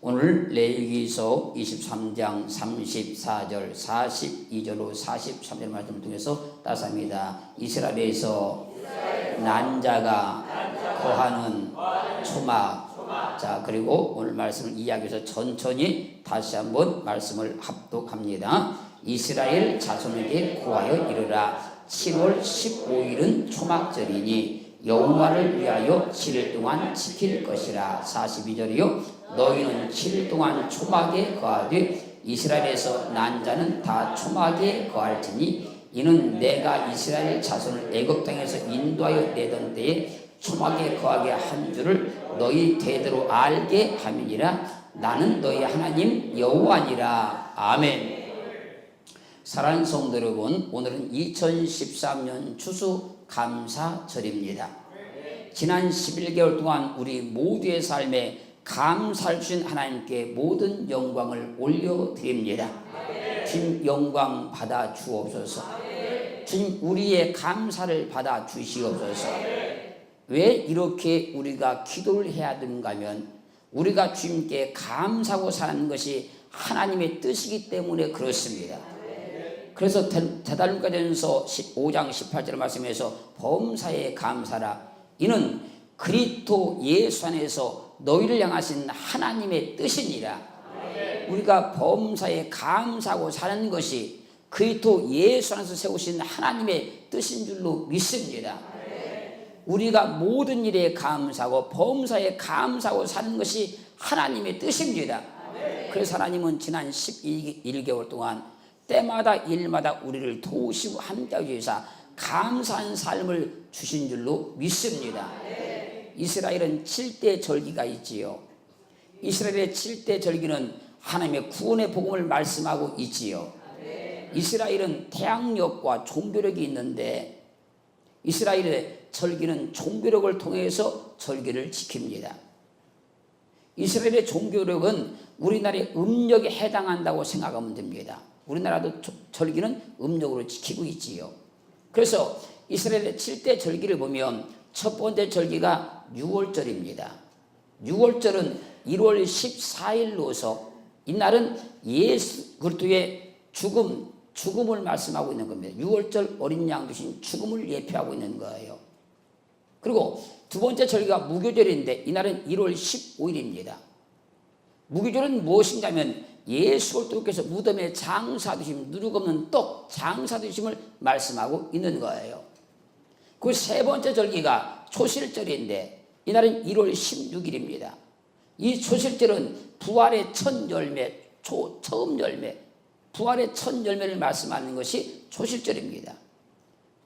오늘 레위기서 23장 34절 42절로 43절 말씀을 통해서 따스합니다. 이스라엘에서 난 자가 거하는 초막. 자, 그리고 오늘 말씀을 이야기해서 천천히 다시 한번 말씀을 합독합니다. 이스라엘 자손에게 고하여 이르라. 7월 15일은 초막절이니 여호와를 위하여 7일 동안 지킬 것이라. 42절이요. 너희는 7일 동안 초막에 거하되 이스라엘에서 난 자는 다 초막에 거할지니 이는 내가 이스라엘 자손을 애굽 땅에서 인도하여 내던 때에 초막에 거하게 한 줄을 너희 대대로 알게 함이니라. 나는 너희 하나님 여호와니라. 아멘. 사랑하는 성도 여러분, 오늘은 2013년 추수감사절입니다. 지난 11개월 동안 우리 모두의 삶에 감사를 주신 하나님께 모든 영광을 올려드립니다. 주님 영광 받아 주옵소서. 주님 우리의 감사를 받아 주시옵소서. 왜 이렇게 우리가 기도를 해야 되는가 하면 우리가 주님께 감사하고 사는 것이 하나님의 뜻이기 때문에 그렇습니다. 그래서 데살로니가전서 5장 18절 말씀에서 범사에 감사라. 이는 그리스도 예수 안에서 너희를 향하신 하나님의 뜻이니라. 우리가 범사에 감사하고 사는 것이 그리스도 예수 안에서 세우신 하나님의 뜻인 줄로 믿습니다. 우리가 모든 일에 감사하고 범사에 감사하고 사는 것이 하나님의 뜻입니다. 그래서 하나님은 지난 11개월 동안 때마다 일마다 우리를 도우시고 함께하기 위해서 감사한 삶을 주신 줄로 믿습니다. 이스라엘은 7대 절기가 있지요. 이스라엘의 7대 절기는 하나님의 구원의 복음을 말씀하고 있지요. 이스라엘은 태양력과 종교력이 있는데 이스라엘의 절기는 종교력을 통해서 절기를 지킵니다. 이스라엘의 종교력은 우리나라의 음력에 해당한다고 생각하면 됩니다. 우리나라도 절기는 음력으로 지키고 있지요. 그래서 이스라엘의 7대 절기를 보면 첫 번째 절기가 6월절입니다. 6월절은 1월 14일로서 이날은 예수 그리스도의 죽음을 말씀하고 있는 겁니다. 6월절 어린 양 되신 죽음을 예표하고 있는 거예요. 그리고 두 번째 절기가 무교절인데 이날은 1월 15일입니다. 무교절은 무엇인가 하면 예수 그리스도께서 무덤에 장사되심 누룩 없는 떡 장사되심을 말씀하고 있는 거예요. 그 세 번째 절기가 초실절인데 이날은 1월 16일입니다. 이 초실절은 부활의 첫 열매, 처음 열매, 부활의 첫 열매를 말씀하는 것이 초실절입니다.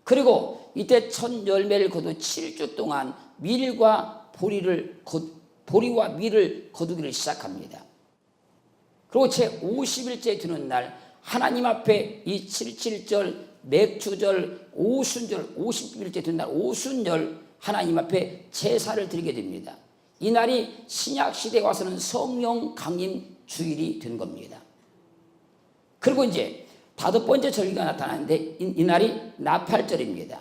그리고 이때 첫 열매를 거두 7주 동안 보리와 밀을 거두기를 시작합니다. 그리고 제 50일째 되는 날 하나님 앞에 이 77절, 맥주절, 오순절, 50일째 되는 날 오순절 하나님 앞에 제사를 드리게 됩니다. 이 날이 신약시대에 와서는 성령 강림 주일이 된 겁니다. 그리고 이제 다섯 번째 절기가 나타나는데 이 날이 나팔절입니다.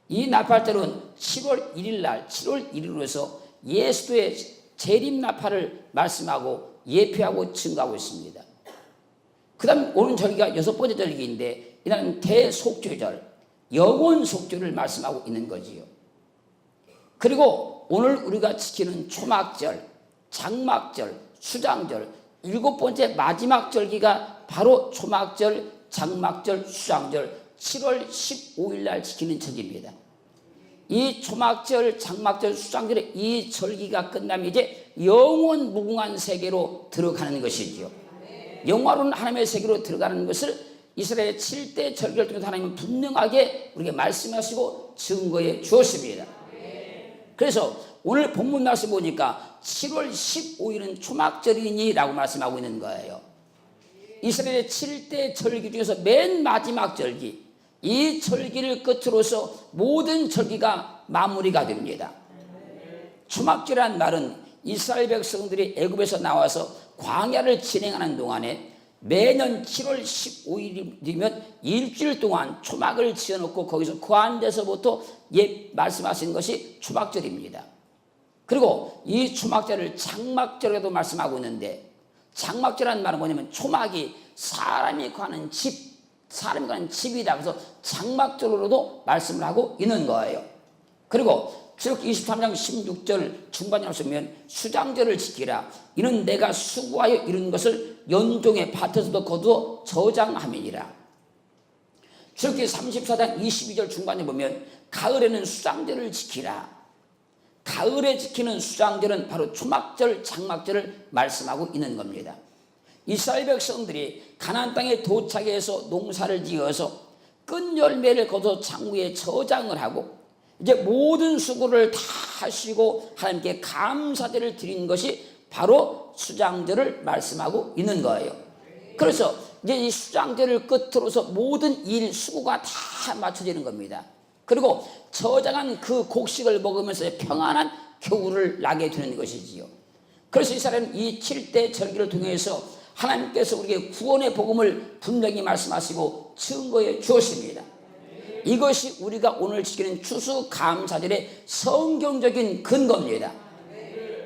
이 나팔절은 7월 1일 날 7월 1일로서 예수의 재림 나팔을 말씀하고 예표하고 증거하고 있습니다. 그 다음 오는 절기가 여섯 번째 절기인데 이날은 대속죄절, 영원 속죄를 말씀하고 있는 거지요. 그리고 오늘 우리가 지키는 초막절, 장막절, 수장절, 일곱 번째 마지막 절기가 바로 초막절, 장막절, 수장절 7월 15일 날 지키는 절기입니다. 이 초막절, 장막절, 수장절의 이 절기가 끝나면 이제 영원 무궁한 세계로 들어가는 것이지요. 영화로운 하나님의 세계로 들어가는 것을 이스라엘의 7대 절기를 통해서 하나님은 분명하게 우리에게 말씀하시고 증거해 주었습니다. 그래서 오늘 본문 말씀 보니까 7월 15일은 초막절이니 라고 말씀하고 있는 거예요. 이스라엘의 7대 절기 중에서 맨 마지막 절기, 이 절기를 끝으로서 모든 절기가 마무리가 됩니다. 초막절이라는 말은 이스라엘 백성들이 애굽에서 나와서 광야를 진행하는 동안에 매년 7월 15일이면 일주일 동안 초막을 지어놓고 거기서 그 안 데서부터 말씀하신 것이 초막절입니다. 그리고 이 초막절을 장막절에도 말씀하고 있는데, 장막절이라는 말은 뭐냐면 초막이 사람이 가는 집, 사람이 가는 집이다. 그래서 장막절로도 말씀을 하고 있는 거예요. 그리고 출애굽기 23장 16절 중반에 보시면 수장절을 지키라. 이는 내가 수고하여 이룬 것을 연종의 밭에서도 거두어 저장함이니라. 출애굽기 34장 22절 중반에 보면 가을에는 수장절을 지키라. 가을에 지키는 수장절은 바로 초막절, 장막절을 말씀하고 있는 겁니다. 이스라엘 백성들이 가나안 땅에 도착해서 농사를 지어서 끈 열매를 거둬 창고에 저장을 하고 이제 모든 수고를 다 하시고 하나님께 감사제를 드린 것이 바로 수장절을 말씀하고 있는 거예요. 그래서 이제 이 수장절을 끝으로서 모든 일 수고가 다 맞춰지는 겁니다. 그리고 저장한 그 곡식을 먹으면서 평안한 겨울을 나게 되는 것이지요. 그래서 이스라엘은 이 7대 절기를 통해서 하나님께서 우리에게 구원의 복음을 분명히 말씀하시고 증거해 주었습니다. 이것이 우리가 오늘 지키는 추수감사절의 성경적인 근거입니다.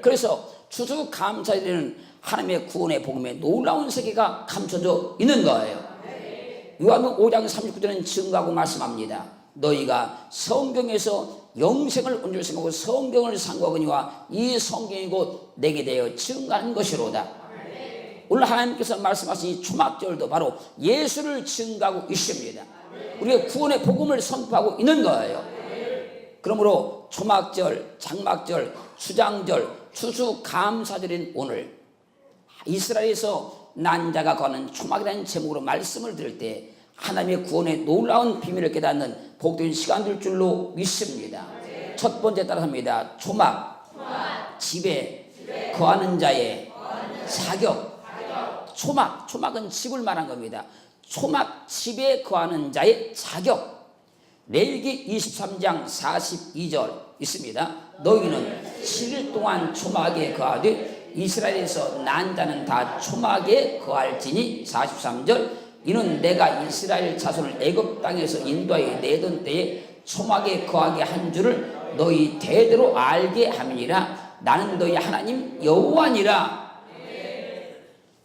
그래서 추수감사절에는 하나님의 구원의 복음에 놀라운 세계가 감춰져 있는 거예요. 요한복음 5장 39절은 증거하고 말씀합니다. 너희가 성경에서 영생을 온 줄 생각하고 성경을 상고하거니와 이 성경이 곧 내게 대하여 증거하는 것이로다. 오늘 하나님께서 말씀하신 이 초막절도 바로 예수를 증거하고 있습니다. 우리가 구원의 복음을 선포하고 있는 거예요. 그러므로 초막절, 장막절, 수장절, 추수감사절인 오늘 이스라엘에서 난 자가 거하는 초막이라는 제목으로 말씀을 들을 때 하나님의 구원의 놀라운 비밀을 깨닫는 복된 시간 될 줄로 믿습니다. 첫 번째 따라합니다. 초막, 집에 거하는 자의 자격. 초막은 집을 말한 겁니다. 초막 집에 거하는 자의 자격. 레위기 23장 42절 있습니다. 너희는 7일 동안 초막에 거하되 이스라엘에서 난 자는 다 초막에 거할지니. 43절 이는 내가 이스라엘 자손을 애굽 땅에서 인도하여 내던 때에 초막에 거하게 한 줄을 너희 대대로 알게 함이니라. 나는 너희 하나님 여호와니라.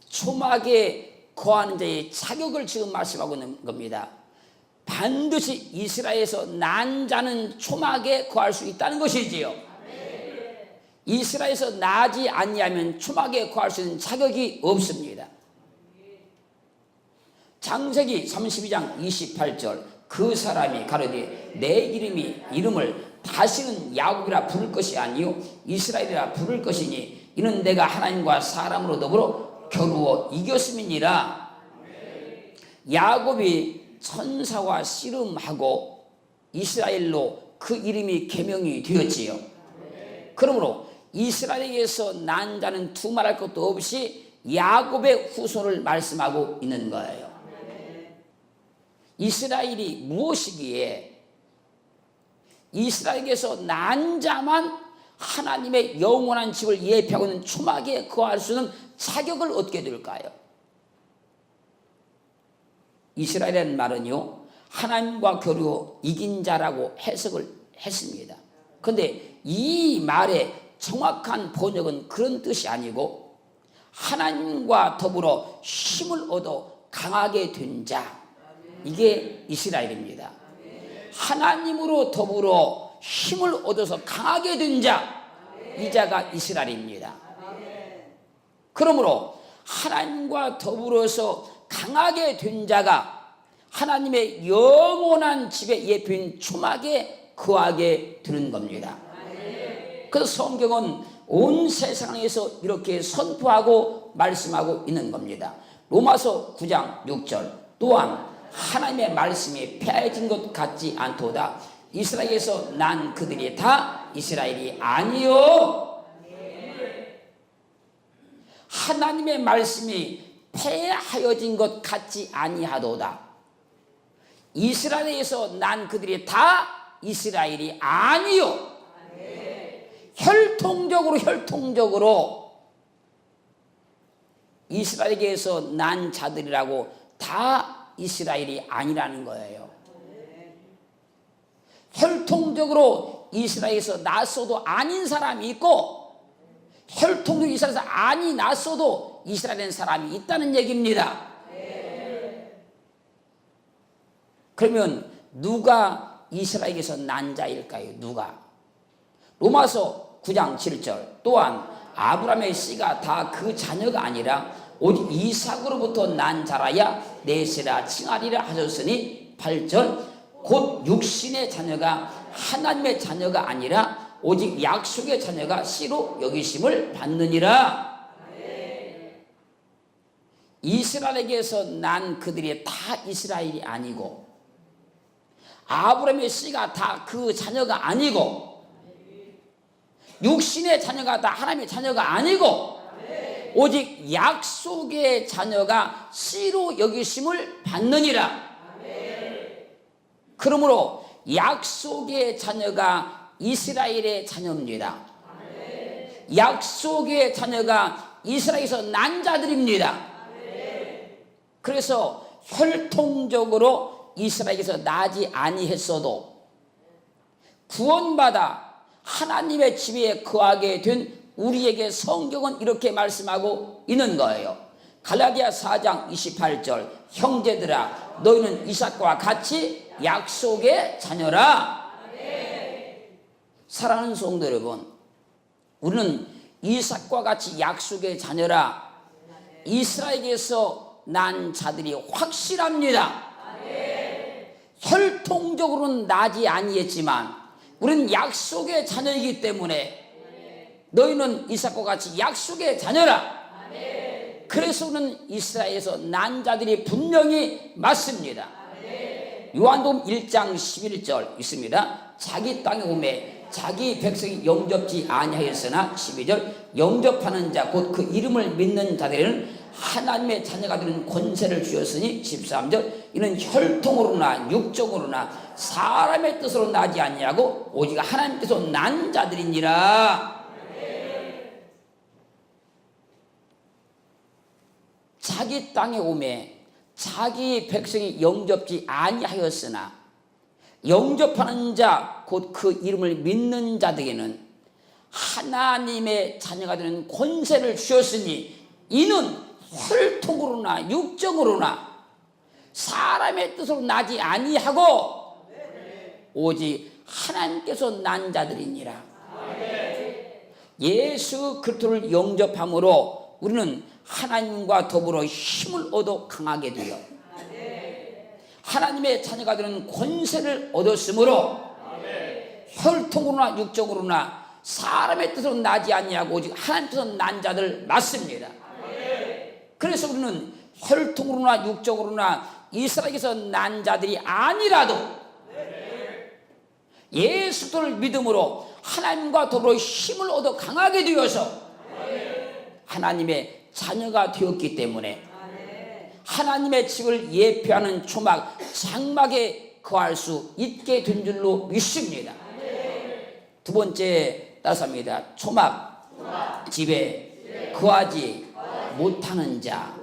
초막에 거하는 자의 자격을 지금 말씀하고 있는 겁니다. 반드시 이스라엘에서 난 자는 초막에 거할 수 있다는 것이지요. 이스라엘에서 나지 아니하면 초막에 거할 수 있는 자격이 없습니다. 창세기 32장 28절 그 사람이 가로되 내 이름을 다시는 야곱이라 부를 것이 아니요 이스라엘이라 부를 것이니 이는 내가 하나님과 사람으로 더불어 겨루어 이겼음이니라. 야곱이 천사와 씨름하고 이스라엘로 그 이름이 계명이 되었지요. 그러므로 이스라엘에게서 난 자는 두말할 것도 없이 야곱의 후손을 말씀하고 있는 거예요. 이스라엘이 무엇이기에 이스라엘에게서 난 자만 하나님의 영원한 집을 예표하고 있는 초막에 거할 수 있는 자격을 얻게 될까요? 이스라엘이라는 말은요, 하나님과 겨루 이긴 자라고 해석을 했습니다. 그런데 이 말의 정확한 번역은 그런 뜻이 아니고 하나님과 더불어 힘을 얻어 강하게 된 자, 이게 이스라엘입니다. 하나님으로 더불어 힘을 얻어서 강하게 된 자, 이 자가 이스라엘입니다. 그러므로 하나님과 더불어서 강하게 된 자가 하나님의 영원한 집의 예표인 초막에 거하게 되는 겁니다. 그래서 성경은 온 세상에서 이렇게 선포하고 말씀하고 있는 겁니다. 로마서 9장 6절 또한 하나님의 말씀이 폐해진 것 같지 않도다. 이스라엘에서 난 그들이 다 이스라엘이 아니요. 하나님의 말씀이 폐하여진 것 같지 아니하도다. 이스라엘에서 난 그들이 다 이스라엘이 아니요. 혈통적으로 이스라엘에게서 난 자들이라고 다 이스라엘이 아니라는 거예요. 혈통적으로 이스라엘에서 났어도 아닌 사람이 있고 혈통적 이스라엘에서 아니 났어도 이스라엘인 사람이 있다는 얘기입니다. 그러면 누가 이스라엘에서 난 자일까요? 누가? 로마서 9장 7절 또한 아브라함의 씨가 다 그 자녀가 아니라 오직 이삭으로부터 난 자라야 내세라 칭하리라 하셨으니 8절 곧 육신의 자녀가 하나님의 자녀가 아니라 오직 약속의 자녀가 씨로 여기심을 받느니라. 이스라엘에게서 난 그들이 다 이스라엘이 아니고 아브라함의 씨가 다 그 자녀가 아니고 육신의 자녀가 다 하나님의 자녀가 아니고 오직 약속의 자녀가 씨로 여기심을 받느니라. 그러므로 약속의 자녀가 이스라엘의 자녀입니다. 약속의 자녀가 이스라엘에서 난 자들입니다. 그래서 혈통적으로 이스라엘에서 나지 아니했어도 구원받아 하나님의 집에 거하게 된 우리에게 성경은 이렇게 말씀하고 있는 거예요. 갈라디아 4장 28절 형제들아 너희는 이삭과 같이 약속의 자녀라. 사랑하는 성도 여러분, 우리는 이삭과 같이 약속의 자녀라. 이스라엘에서 난 자들이 확실합니다. 혈통적으로는 나지 아니했지만 우리는 약속의 자녀이기 때문에 너희는 이삭과 같이 약속의 자녀라. 그래서 우리는 이스라엘에서 난 자들이 분명히 맞습니다. 요한복음 1장 11절 있습니다. 자기 땅에 오매 자기 백성이 영접지 아니하였으나 12절 영접하는 자 곧 그 이름을 믿는 자들에게는 하나님의 자녀가 되는 권세를 주었으니 13절 이는 혈통으로나 육적으로나 사람의 뜻으로 나지 아니하고 오직 하나님께서 난 자들이니라. 자기 땅에 오매 자기 백성이 영접지 아니하였으나 영접하는 자 곧 그 이름을 믿는 자들에게는 하나님의 자녀가 되는 권세를 주었으니 이는 혈통으로나 육정으로나 사람의 뜻으로 나지 아니하고 오직 하나님께서 난 자들이니라. 예수 그리스도를 영접함으로 우리는 하나님과 더불어 힘을 얻어 강하게 되어 하나님의 자녀가 되는 권세를 얻었으므로 혈통으로나 육적으로나 사람의 뜻으로 나지 아니하고 오직 하나님 뜻으로 난 자들 맞습니다. 그래서 우리는 혈통으로나 육적으로나 이스라엘에서 난 자들이 아니라도 예수를 믿음으로 하나님과 더불어 힘을 얻어 강하게 되어서 하나님의 자녀가 되었기 때문에 하나님의 집을 예표하는 초막 장막에 거할 수 있게 된 줄로 믿습니다. 두 번째 따라합니다. 초막 집에 거하지 못하는 자.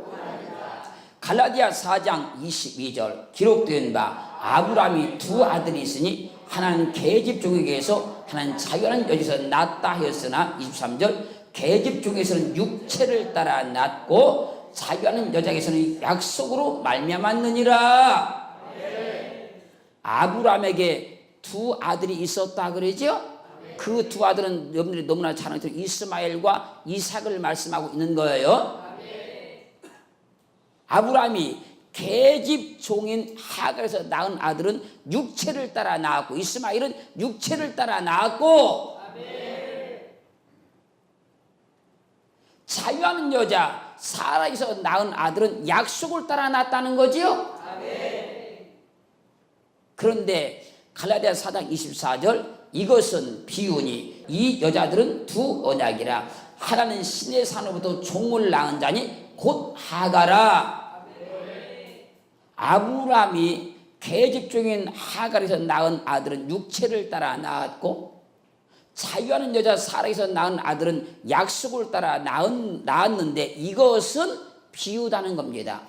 갈라디아 4장 22절 기록된 바 아브라함이 두 아들이 있으니 하나는 계집 종에게서 하나는 자유하는 여자에서 낳았다 하였으나 23절 계집 중에서는 육체를 따라 낳고 자유하는 여자에게서는 약속으로 말미암았느니라. 아브라함에게 두 아들이 있었다 그러죠? 그 두 아들은 여러분들이 너무나 잘 아는 이스마엘과 이삭을 말씀하고 있는 거예요. 아브라함이 계집 종인 하갈에서 낳은 아들은 육체를 따라 낳았고 이스마엘은 육체를 따라 낳았고 자유하는 여자 사라에서 낳은 아들은 약속을 따라 낳았다는 거지요. 그런데 갈라디아 4장 24절 이것은 비유니 이 여자들은 두 언약이라 하나는 신의 산으로부터 종을 낳은 자니 곧 하갈아. 아브라함이 계집종인 하갈에서 낳은 아들은 육체를 따라 낳았고 자유하는 여자 사라에서 낳은 아들은 약속을 따라 낳았는데 이것은 비유다는 겁니다.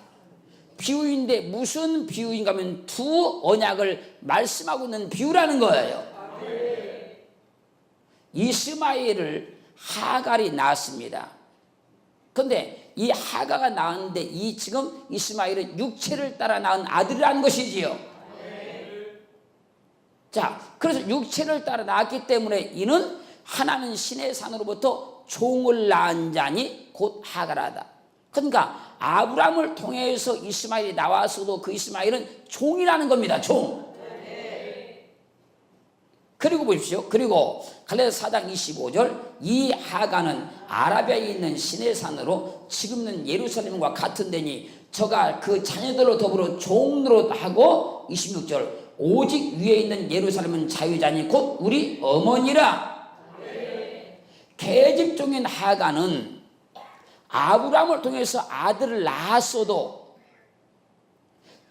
비유인데 무슨 비유인가 하면 두 언약을 말씀하고 있는 비유라는 거예요. 이스마엘을 하갈이 낳았습니다. 그런데 이 하가가 낳았는데 이 지금 이스마엘은 육체를 따라 낳은 아들이라는 것이지요. 자, 그래서 육체를 따라 낳았기 때문에 이는 하나는 신의 산으로부터 종을 낳은 자니 곧 하갈하다. 그러니까 아브라함을 통해서 이스마엘이 나왔어도 그 이스마엘은 종이라는 겁니다. 종. 그리고 보십시오. 그리고 갈라디아서 4장 25절 이 하가는 아라비아에 있는 신의 산으로 지금은 예루살렘과 같은 데니 저가 그 자녀들로 더불어 종으로 하고 26절 오직 위에 있는 예루살렘은 자유자니 곧 우리 어머니라. 계집종인 하가는 아브라함을 통해서 아들을 낳았어도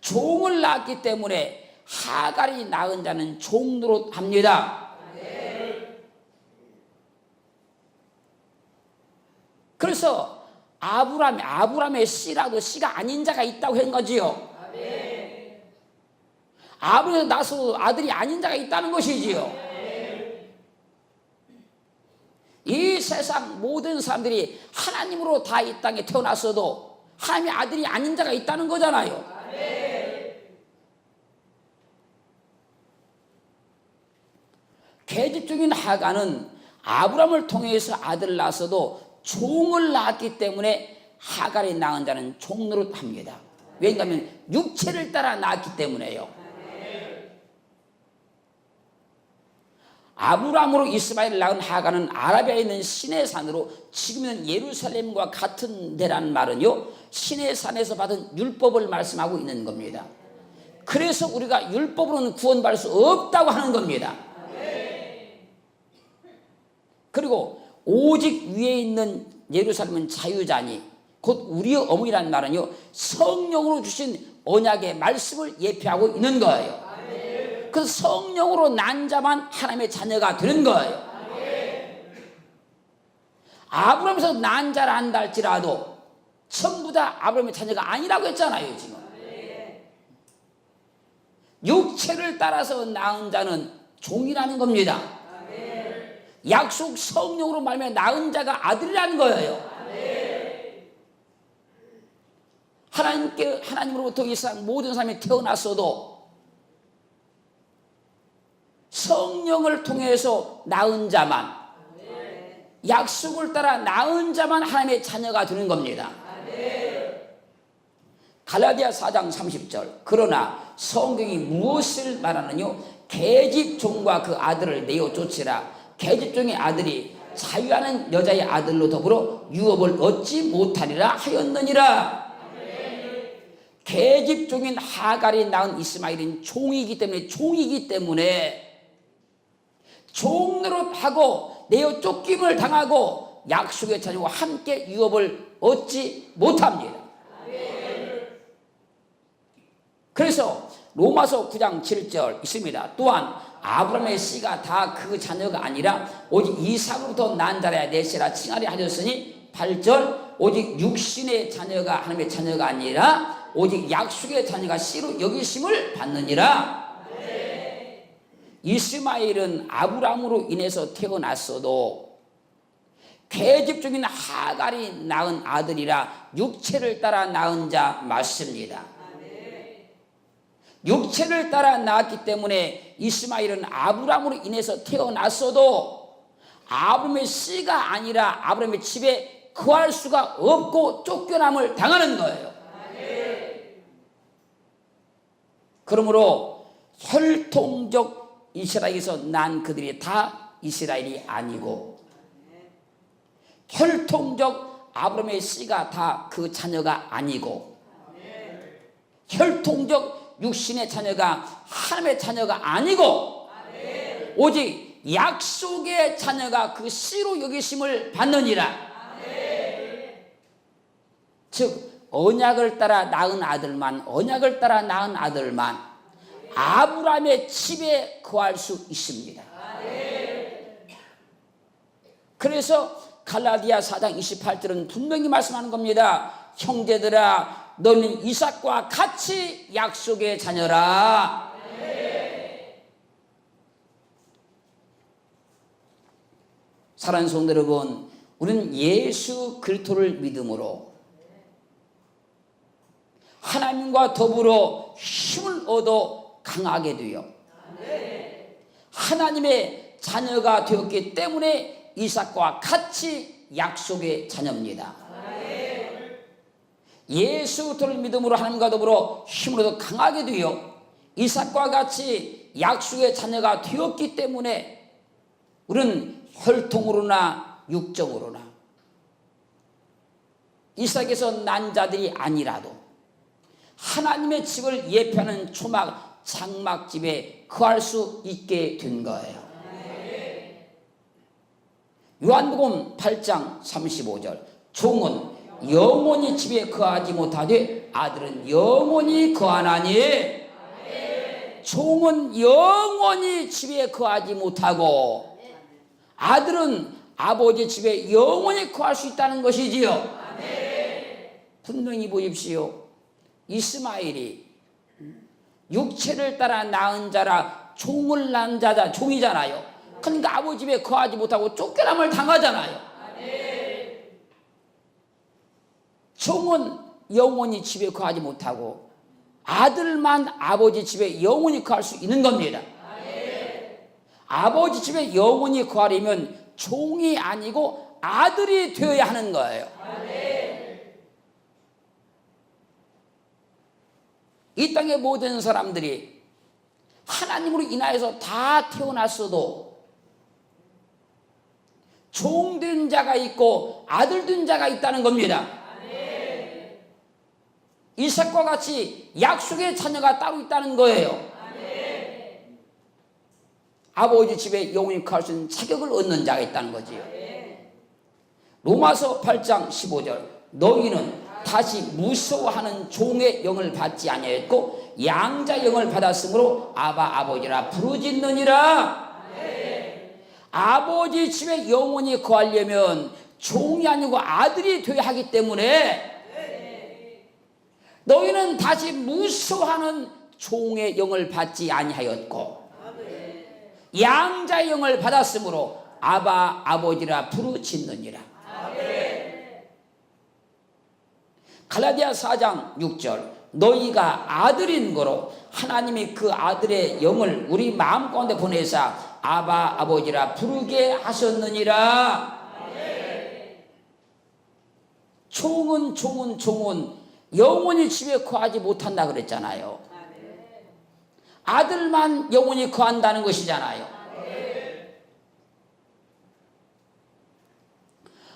종을 낳았기 때문에 하갈이 낳은 자는 종으로 합니다. 그래서 아브라함의 씨라도 씨가 아닌 자가 있다고 한 거지요. 아브라함에서 나서 아들이 아닌 자가 있다는 것이지요. 이 세상 모든 사람들이 하나님으로 다 이 땅에 태어났어도 하나님의 아들이 아닌 자가 있다는 거잖아요. 계집종인 하가는 아브라함을 통해서 아들을 낳았어도 종을 낳았기 때문에 하갈이 낳은 자는 종노릇 합니다. 왜냐하면 육체를 따라 낳았기 때문에요. 아브라함으로 이스마엘을 낳은 하갈은 아라비아에 있는 신의 산으로 지금은 예루살렘과 같은 데라는 말은요, 신의 산에서 받은 율법을 말씀하고 있는 겁니다. 그래서 우리가 율법으로는 구원받을 수 없다고 하는 겁니다. 그리고 오직 위에 있는 예루살렘은 자유자니 곧 우리의 어머니라는 말은요, 성령으로 주신 언약의 말씀을 예표하고 있는 거예요. 그 성령으로 난 자만 하나님의 자녀가 되는 거예요. 아브라함에서 난 자라 한다 할지라도 전부 다 아브라함의 자녀가 아니라고 했잖아요. 지금 육체를 따라서 낳은 자는 종이라는 겁니다. 약속 성령으로 말하면 낳은 자가 아들이라는 거예요. 하나님으로부터 이 세상 모든 사람이 태어났어도 성령을 통해서 낳은 자만, 약속을 따라 낳은 자만 하나님의 자녀가 되는 겁니다. 갈라디아서 4장 30절 그러나 성경이 무엇을 말하느뇨? 계집종과 그 아들을 내어 쫓으라. 계집종의 아들이 자유하는 여자의 아들로 더불어 유업을 얻지 못하리라 하였느니라. 계집종인 하갈이 낳은 이스마엘은 종이기 때문에 종노릇하고 내어 쫓김을 당하고 약속의 자녀와 함께 유업을 얻지 못합니다. 그래서 로마서 9장 7절 있습니다. 또한 아브라함의 씨가 다 그 자녀가 아니라 오직 이삭으로부터 난 자라야 내 씨라 칭하리 하셨으니 8절 오직 육신의 자녀가 하나님의 자녀가 아니라 오직 약속의 자녀가 씨로 여기심을 받느니라. 이스마엘은 아브라함으로 인해서 태어났어도 계집종인 하갈이 낳은 아들이라 육체를 따라 낳은 자 맞습니다. 육체를 따라 낳았기 때문에 이스마엘은 아브라함으로 인해서 태어났어도 아브라함의 씨가 아니라 아브라함의 집에 거할 수가 없고 쫓겨남을 당하는 거예요. 그러므로 혈통적 이스라엘에서 난 그들이 다 이스라엘이 아니고 혈통적 아브라함의 씨가 다 그 자녀가 아니고 혈통적 육신의 자녀가 하나님의 자녀가 아니고 오직 약속의 자녀가 그 씨로 여기심을 받느니라. 즉 언약을 따라 낳은 아들만 아브라함의 집에 거할 수 있습니다. 그래서 갈라디아 4장 28절은 분명히 말씀하는 겁니다. 형제들아 너는 이삭과 같이 약속의 자녀라. 사랑하는 성도 여러분, 우리는 예수 그리스도를 믿음으로 하나님과 더불어 힘을 얻어 강하게 되어 하나님의 자녀가 되었기 때문에 이삭과 같이 약속의 자녀입니다. 예수 그리스도를 믿음으로 하나님과 더불어 힘을 얻어 강하게 되어 이삭과 같이 약속의 자녀가 되었기 때문에 우리는 혈통으로나 육정으로나 이삭에서 난 자들이 아니라도 하나님의 집을 예표하는 초막 장막집에 거할 수 있게 된 거예요. 요한복음 8장 35절 종은 영원히 집에 거하지 못하되 아들은 영원히 거하나니. 종은 영원히 집에 거하지 못하고 아들은 아버지 집에 영원히 거할 수 있다는 것이지요. 분명히 보십시오. 이스마엘이 육체를 따라 낳은 자라 종을 낳은 자다 종이잖아요. 그러니까 아버지 집에 거하지 못하고 쫓겨남을 당하잖아요. 종은 영원히 집에 거하지 못하고 아들만 아버지 집에 영원히 거할 수 있는 겁니다. 아버지 집에 영원히 거하려면 종이 아니고 아들이 되어야 하는 거예요. 이 땅의 모든 사람들이 하나님으로 인하여서 다 태어났어도 종된 자가 있고 아들된 자가 있다는 겁니다. 이삭과 같이 약속의 자녀가 따로 있다는 거예요. 아버지 집에 영원히 거할 수 있는 자격을 얻는 자가 있다는 거지요. 로마서 8장 15절 너희는 다시 무서워하는 종의 영을 받지 아니하였고 양자 영을 받았으므로 아바 아버지라 부르짖느니라. 아버지 집에 영원히 거하려면 종이 아니고 아들이 되어야 하기 때문에 너희는 다시 무서워하는 종의 영을 받지 아니하였고 양자의 영을 받았으므로 아바 아버지라 부르짖느니라. 갈라디아 4장 6절 너희가 아들인 거로 하나님이 그 아들의 영을 우리 마음 가운데 보내사 아바 아버지라 부르게 하셨느니라. 종은 영원히 집에 거하지 못한다 그랬잖아요. 아들만 영원히 거한다는 것이잖아요.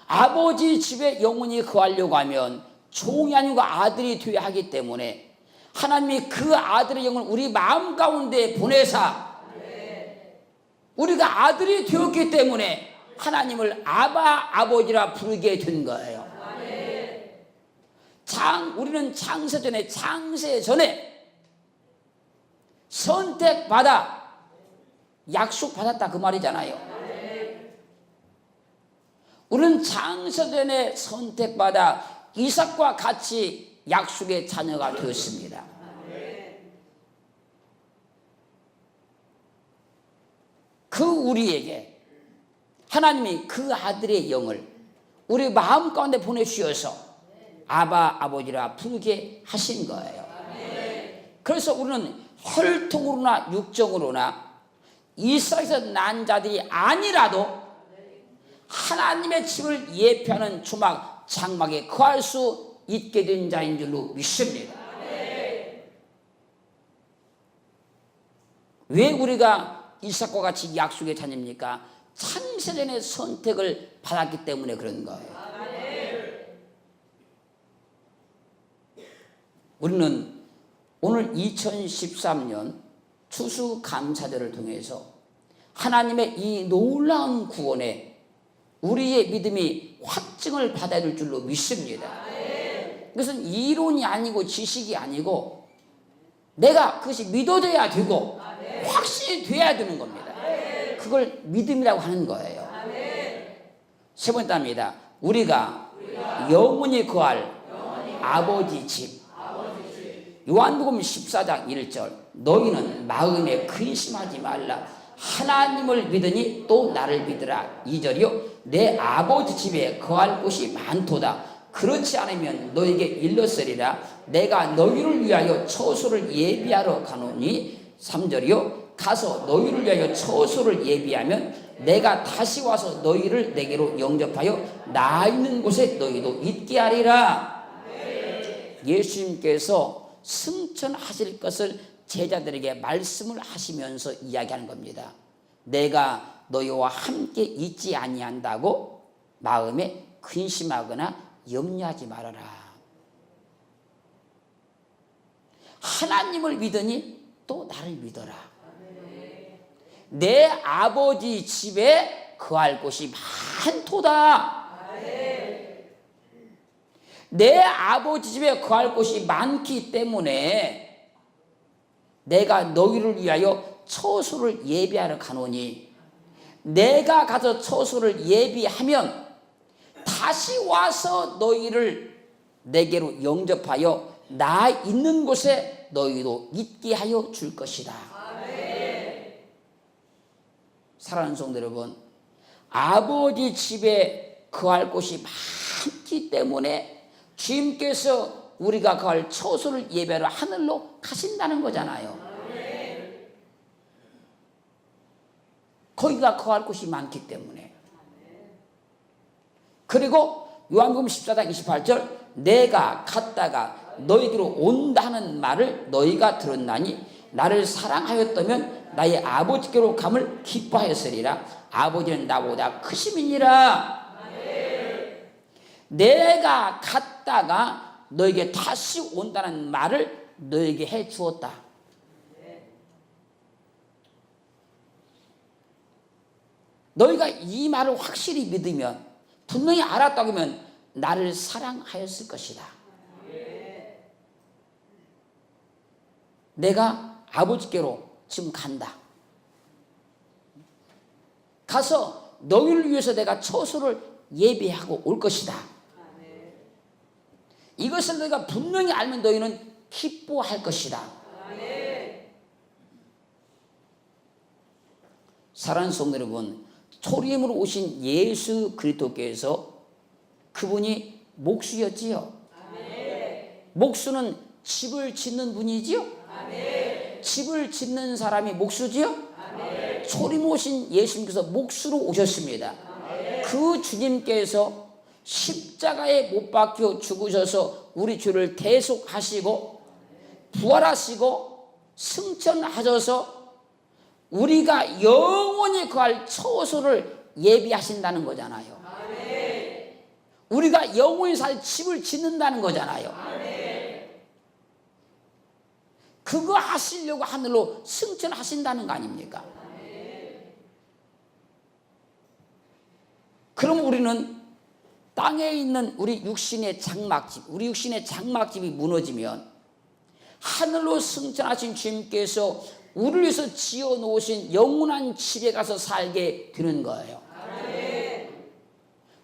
아버지 집에 영원히 거하려고 하면 종이 아니고 아들이 되어야 하기 때문에 하나님이 그 아들의 영을 우리 마음 가운데 보내사 우리가 아들이 되었기 때문에 하나님을 아바 아버지라 부르게 된 거예요. 우리는 창세 전에 선택받아 약속받았다 그 말이잖아요. 우리는 창세 전에 선택받아 이삭과 같이 약속의 자녀가 되었습니다. 그 우리에게 하나님이 그 아들의 영을 우리 마음 가운데 보내주셔서 아바 아버지라 부르게 하신 거예요. 그래서 우리는 혈통으로나 육정으로나 이삭에서 난 자들이 아니라도 하나님의 집을 예표하는 초막 장막에 거할 수 있게 된 자인 줄로 믿습니다. 왜 우리가 이삭과 같이 약속의 자녀입니까? 창세전의 선택을 받았기 때문에 그런 거예요. 우리는 오늘 2013년 추수감사절을 통해서 하나님의 이 놀라운 구원에 우리의 믿음이 확증을 받아야 될 줄로 믿습니다. 그것은 이론이 아니고 지식이 아니고 내가 그것이 믿어져야 되고 확신이 돼야 되는 겁니다. 그걸 믿음이라고 하는 거예요. 세 번째입니다. 우리가 영원히 거할 아버지 집. 요한복음 14장 1절 너희는 마음에 근심하지 말라 하나님을 믿으니 또 나를 믿으라. 2절이요 내 아버지 집에 거할 곳이 많도다. 그렇지 않으면 너에게 일렀으리라. 내가 너희를 위하여 처소를 예비하러 가노니 3절이요 가서 너희를 위하여 처소를 예비하면 내가 다시 와서 너희를 내게로 영접하여 나 있는 곳에 너희도 있게 하리라. 예수님께서 승천하실 것을 제자들에게 말씀을 하시면서 이야기하는 겁니다. 내가 너희와 함께 있지 아니한다고 마음에 근심하거나 염려하지 말아라. 하나님을 믿으니 또 나를 믿어라. 내 아버지 집에 거할 곳이 많도다. 내 아버지 집에 거할 곳이 많기 때문에 내가 너희를 위하여 처소를 예비하러 가노니 내가 가서 처소를 예비하면 다시 와서 너희를 내게로 영접하여 나 있는 곳에 너희도 있게 하여 줄 것이다. 사랑하는 성도 여러분, 아버지 집에 거할 곳이 많기 때문에 주님께서 우리가 거할 처소를 예배하러 하늘로 가신다는 거잖아요. 거기가 거할 곳이 많기 때문에. 그리고 요한복음 14장 28절 내가 갔다가 너희에게로 온다는 말을 너희가 들었나니 나를 사랑하였다면 나의 아버지께로 감을 기뻐하였으리라. 아버지는 나보다 크심이니라. 내가 갔다가 너에게 다시 온다는 말을 너에게 해 주었다. 너희가 이 말을 확실히 믿으면 분명히 알았다고 하면 나를 사랑하였을 것이다. 내가 아버지께로 지금 간다. 가서 너희를 위해서 내가 처소를 예배하고 올 것이다. 이것을 너희가 분명히 알면 너희는 기뻐할 것이다. 사랑하는 성도 여러분, 초림으로 오신 예수 그리스도께서 그분이 목수였지요. 목수는 집을 짓는 분이지요. 집을 짓는 사람이 목수지요. 초림 오신 예수님께서 목수로 오셨습니다. 그 주님께서 십자가에 못 박혀 죽으셔서 우리 죄를 대속하시고 부활하시고 승천하셔서 우리가 영원히 거할 처소를 예비하신다는 거잖아요. 우리가 영원히 살 집을 짓는다는 거잖아요. 그거 하시려고 하늘로 승천하신다는 거 아닙니까? 그럼 우리는 땅에 있는 우리 육신의 장막집, 우리 육신의 장막집이 무너지면 하늘로 승천하신 주님께서 우리를 위해서 지어놓으신 영원한 집에 가서 살게 되는 거예요.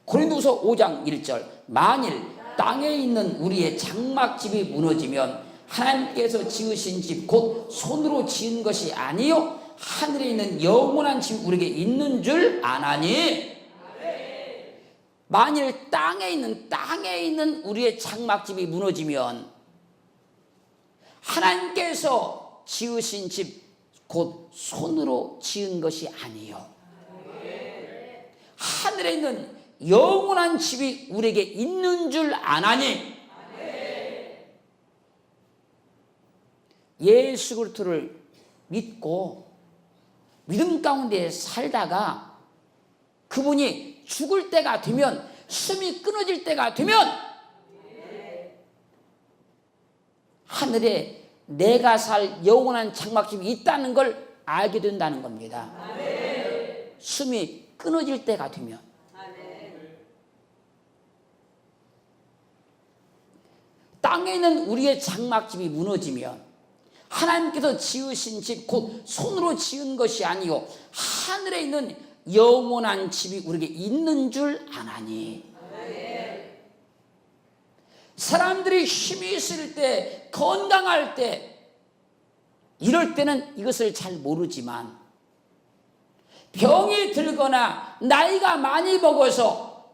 고린도서 5장 1절 만일 땅에 있는 우리의 장막집이 무너지면 하나님께서 지으신 집 곧 손으로 지은 것이 아니요 하늘에 있는 영원한 집 우리에게 있는 줄 아나니. 만일 땅에 있는 우리의 장막집이 무너지면 하나님께서 지으신 집 곧 손으로 지은 것이 아니요 하늘에 있는 영원한 집이 우리에게 있는 줄 아나니. 예수 그리스도를 믿고 믿음 가운데 살다가 그분이 죽을 때가 되면, 숨이 끊어질 때가 되면 하늘에 내가 살 영원한 장막집이 있다는 걸 알게 된다는 겁니다. 숨이 끊어질 때가 되면. 땅에 있는 우리의 장막집이 무너지면 하나님께서 지으신 집 곧 손으로 지은 것이 아니요 하늘에 있는 영원한 집이 우리에게 있는 줄 아나니. 사람들이 힘이 있을 때, 건강할 때, 이럴 때는 이것을 잘 모르지만 병이 들거나 나이가 많이 먹어서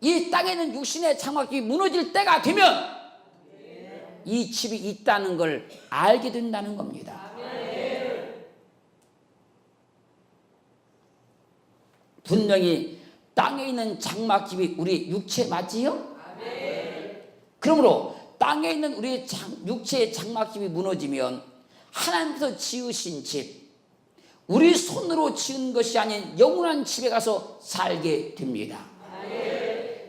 이 땅에 있는 육신의 장막집이 무너질 때가 되면 이 집이 있다는 걸 알게 된다는 겁니다. 분명히 땅에 있는 장막집이 우리 육체 맞지요? 그러므로 땅에 있는 우리 육체의 장막집이 무너지면 하나님께서 지으신 집, 우리 손으로 지은 것이 아닌 영원한 집에 가서 살게 됩니다.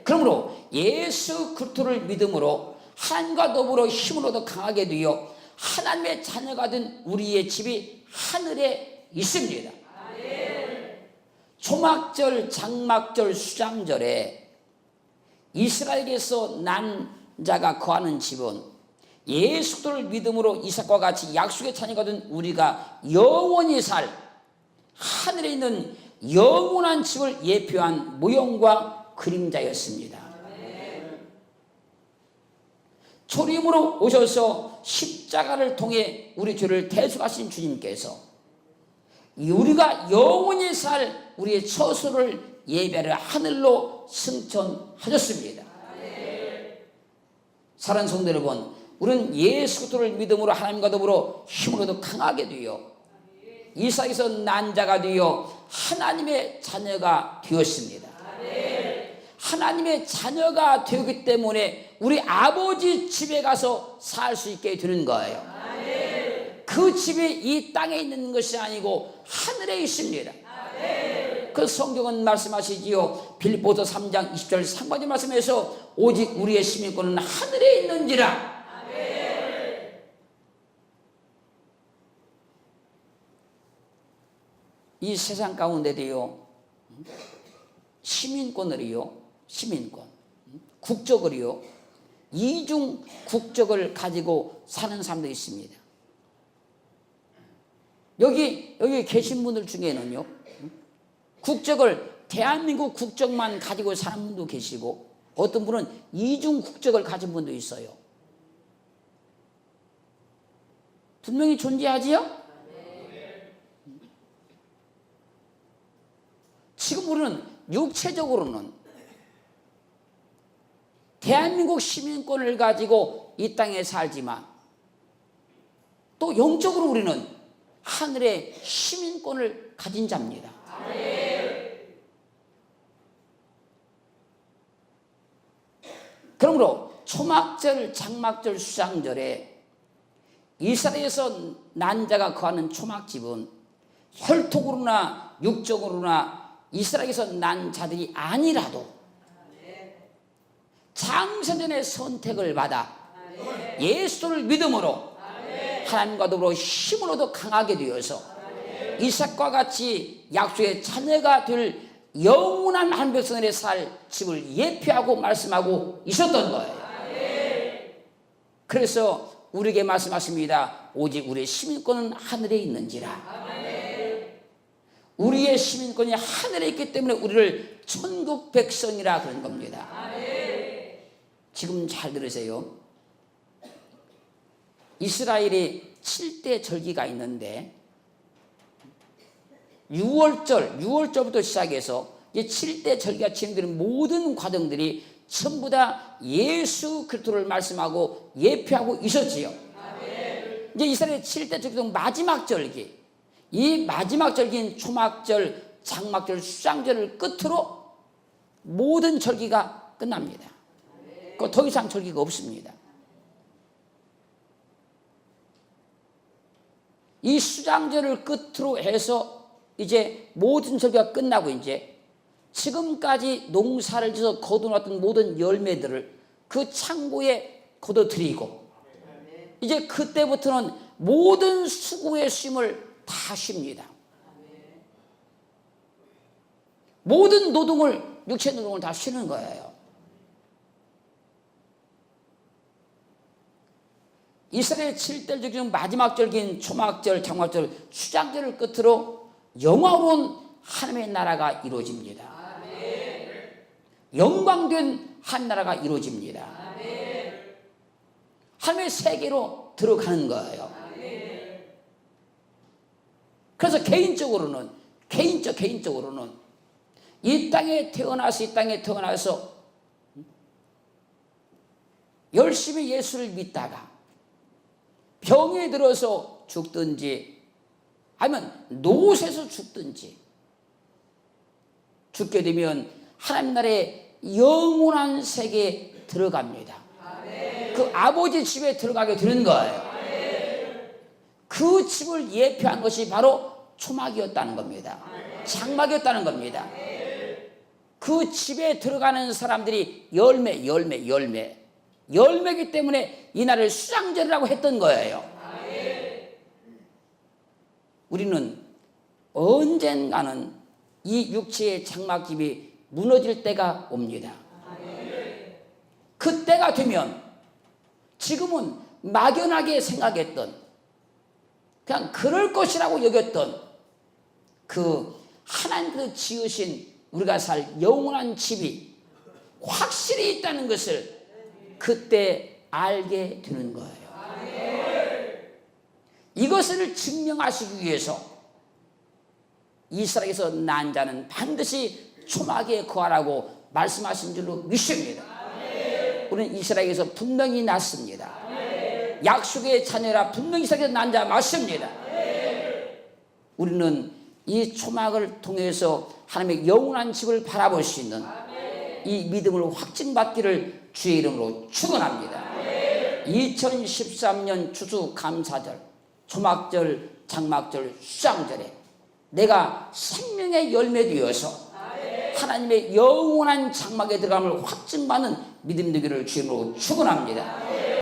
그러므로 예수 그리스도를 믿음으로 하나님과 더불어 힘으로 더 강하게 되어 하나님의 자녀가 된 우리의 집이 하늘에 있습니다. 초막절, 장막절, 수장절에 이스라엘에서 난 자가 거하는 집은 예수 그리스도를 믿음으로 이삭과 같이 약속의 자녀가 된 우리가 영원히 살 하늘에 있는 영원한 집을 예표한 모형과 그림자였습니다. 초림으로 오셔서 십자가를 통해 우리 죄를 대속하신 주님께서 우리가 영원히 살 우리의 처소를 예배를 하늘로 승천하셨습니다. 사랑하는 성도 여러분, 우리는 예수 그리스도를 믿음으로 하나님과 더불어 힘으로도 강하게 되어 이삭에서 난 자가 되어 하나님의 자녀가 되었습니다. 하나님의 자녀가 되기 때문에 우리 아버지 집에 가서 살 수 있게 되는 거예요. 그 집이 이 땅에 있는 것이 아니고 하늘에 있습니다. 그 성경은 말씀하시지요. 빌립보서 3장 20절 상반절 말씀에서 오직 우리의 시민권은 하늘에 있는지라. 이 세상 가운데도요, 시민권을요, 시민권, 국적을요, 이중 국적을 가지고 사는 사람도 있습니다. 여기 계신 분들 중에는요, 국적을 대한민국 국적만 가지고 사는 분도 계시고 어떤 분은 이중 국적을 가진 분도 있어요. 분명히 존재하지요? 지금 우리는 육체적으로는 대한민국 시민권을 가지고 이 땅에 살지만 또 영적으로 우리는 하늘의 시민권을 가진 자입니다. 그러므로 초막절, 장막절, 수장절에 이스라엘에서 난 자가 거하는 초막집은 혈통으로나 육적으로나 이스라엘에서 난 자들이 아니라도 장세전의 선택을 받아 예수를 믿음으로 하나님과 더불어 힘으로도 강하게 되어서 이삭과 같이 약속의 자녀가 될 영원한 한 백성의 살 집을 예표하고 말씀하고 있었던 거예요. 그래서 우리에게 말씀하십니다. 오직 우리의 시민권은 하늘에 있는지라. 우리의 시민권이 하늘에 있기 때문에 우리를 천국 백성이라 그런 겁니다. 지금 잘 들으세요. 이스라엘이 7대 절기가 있는데 6월절부터 시작해서 이제 7대 절기가 진행되는 모든 과정들이 전부 다 예수 그리스도를 말씀하고 예표하고 있었지요. 이제 이스라엘의 7대 절기 중 마지막 절기, 이 마지막 절기인 초막절, 장막절, 수장절을 끝으로 모든 절기가 끝납니다. 더 이상 절기가 없습니다. 이 수장절을 끝으로 해서 이제 모든 절기가 끝나고 이제 지금까지 농사를 지어서 거둬놨던 모든 열매들을 그 창고에 거둬들이고 이제 그때부터는 모든 수고의 쉼을 다 쉽니다. 모든 노동을, 육체 노동을 다 쉬는 거예요. 이스라엘 7대 절기 중 마지막 절기인 초막절, 장막절, 수장절을 끝으로 영화로운 하나님의 나라가 이루어집니다. 영광된 한 나라가 이루어집니다. 하나님의 세계로 들어가는 거예요. 그래서 개인적으로는 이 땅에 태어나서 열심히 예수를 믿다가 병에 들어서 죽든지 아니면 노쇠서 죽든지 죽게 되면 하나님 나라의 영원한 세계에 들어갑니다. 그 아버지 집에 들어가게 되는 거예요. 그 집을 예표한 것이 바로 초막이었다는 겁니다. 장막이었다는 겁니다. 그 집에 들어가는 사람들이 열매이기 때문에 이 날을 수장절이라고 했던 거예요. 우리는 언젠가는 이 육체의 장막집이 무너질 때가 옵니다. 그때가 되면 지금은 막연하게 생각했던 그냥 그럴 것이라고 여겼던 그 하나님께서 지으신 우리가 살 영원한 집이 확실히 있다는 것을 그때 알게 되는 거예요. 이것을 증명하시기 위해서 이스라엘에서 난 자는 반드시 초막에 거하라고 말씀하신 줄로 믿습니다. 우리는 이스라엘에서 분명히 났습니다. 약속의 자녀라 분명히 이스라엘에서 난 자 맞습니다. 우리는 이 초막을 통해서 하나님의 영원한 집을 바라볼 수 있는 이 믿음을 확증받기를 주의 이름으로 축원합니다. 2013년 추수감사절, 초막절, 장막절, 수장절에 내가 생명의 열매 되어서 하나님의 영원한 장막에 들어감을 확증받는 믿음 되기를 주의 이름으로 축원합니다.